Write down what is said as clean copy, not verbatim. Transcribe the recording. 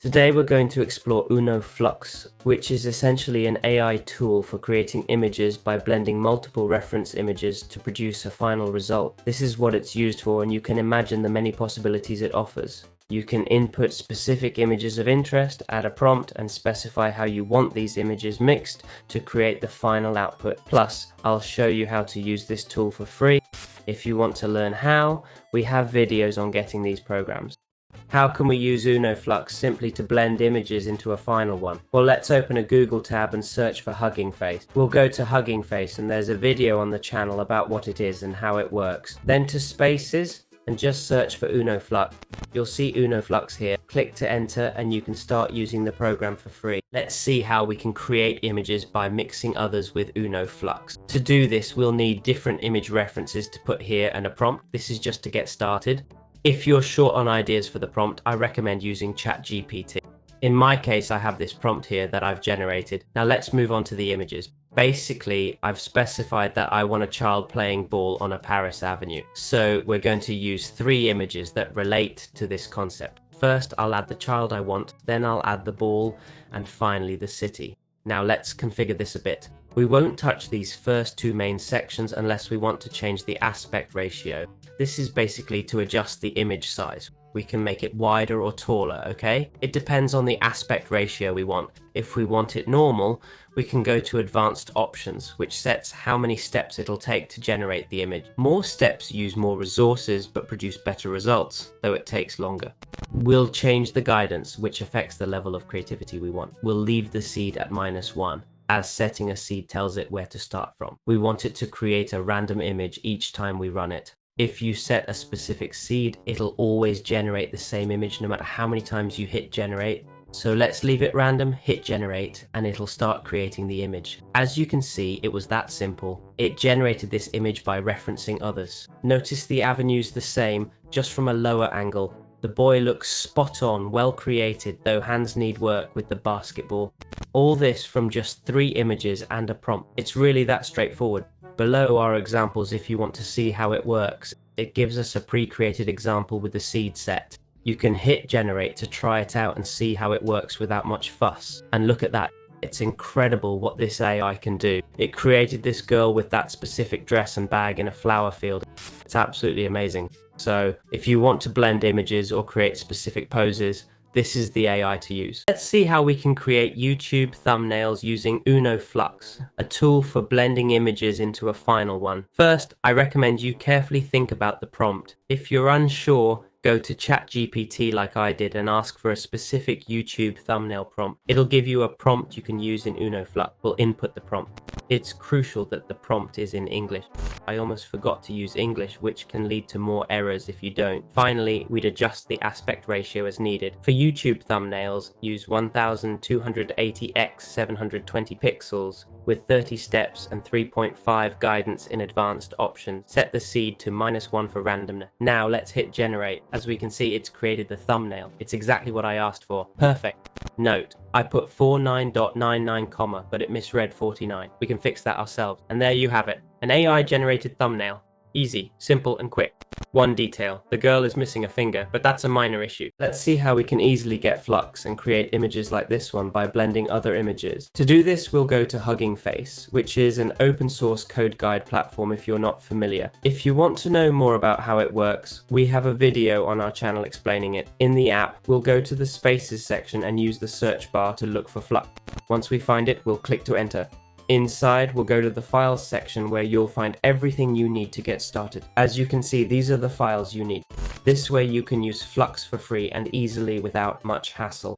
Today we're going to explore UNO FLUX, which is essentially an AI tool for creating images by blending multiple reference images to produce a final result. This is what it's used for, and you can imagine the many possibilities it offers. You can input specific images of interest, add a prompt, and specify how you want these images mixed to create the final output. Plus, I'll show you how to use this tool for free. If you want to learn how, we have videos on getting these programs. How can we use UNO FLUX simply to blend images into a final one? Well, let's open a Google tab and search for Hugging Face. We'll go to Hugging Face, and there's a video on the channel about what it is and how it works. Then to Spaces and just search for UNO FLUX. You'll see UNO FLUX here. Click to enter and you can start using the program for free. Let's see how we can create images by mixing others with UNO FLUX. To do this, we'll need different image references to put here and a prompt. This is just to get started. If you're short on ideas for the prompt, I recommend using ChatGPT. In my case, I have this prompt here that I've generated. Now let's move on to the images. Basically, I've specified that I want a child playing ball on a Paris avenue. So we're going to use 3 images that relate to this concept. First, I'll add the child I want, then I'll add the ball, and finally the city. Now let's configure this a bit. We won't touch these first 2 main sections unless we want to change the aspect ratio. This is basically to adjust the image size. We can make it wider or taller, okay? It depends on the aspect ratio we want. If we want it normal, we can go to advanced options, which sets how many steps it'll take to generate the image. More steps use more resources but produce better results, though it takes longer. We'll change the guidance, which affects the level of creativity we want. We'll leave the seed at -1. As setting a seed tells it where to start from. We want it to create a random image each time we run it. If you set a specific seed, it'll always generate the same image no matter how many times you hit generate. So let's leave it random, hit generate, and it'll start creating the image. As you can see, it was that simple. It generated this image by referencing others. Notice the avenue's the same, just from a lower angle. The boy looks spot on, well created, though hands need work with the basketball. All this from just 3 images and a prompt. It's really that straightforward. Below are examples if you want to see how it works. It gives us a pre-created example with the seed set. You can hit generate to try it out and see how it works without much fuss. And look at that. It's incredible what this AI can do. It created this girl with that specific dress and bag in a flower field. It's absolutely amazing. So if you want to blend images or create specific poses, this is the AI to use. Let's see how we can create YouTube thumbnails using UNO FLUX, a tool for blending images into a final one. First, I recommend you carefully think about the prompt. If you're unsure, go to ChatGPT like I did and ask for a specific YouTube thumbnail prompt. It'll give you a prompt you can use in UNO FLUX. We'll input the prompt. It's crucial that the prompt is in English. I almost forgot to use English, which can lead to more errors if you don't. Finally, we'd adjust the aspect ratio as needed. For YouTube thumbnails, use 1280 x 720 pixels with 30 steps and 3.5 guidance in advanced options. Set the seed to -1 for randomness. Now let's hit generate. As we can see, it's created the thumbnail. It's exactly what I asked for. Perfect. Note, I put 49.99 comma, but it misread 49. We can fix that ourselves. And there you have it. An AI generated thumbnail. Easy, simple and quick. One detail, the girl is missing a finger, but that's a minor issue. Let's see how we can easily get Flux and create images like this one by blending other images. To do this, we'll go to Hugging Face, which is an open source code guide platform if you're not familiar. If you want to know more about how it works, we have a video on our channel explaining it. In the app, we'll go to the Spaces section and use the search bar to look for Flux. Once we find it, we'll click to enter. Inside, we'll go to the Files section where you'll find everything you need to get started. As you can see, these are the files you need. This way you can use Flux for free and easily without much hassle.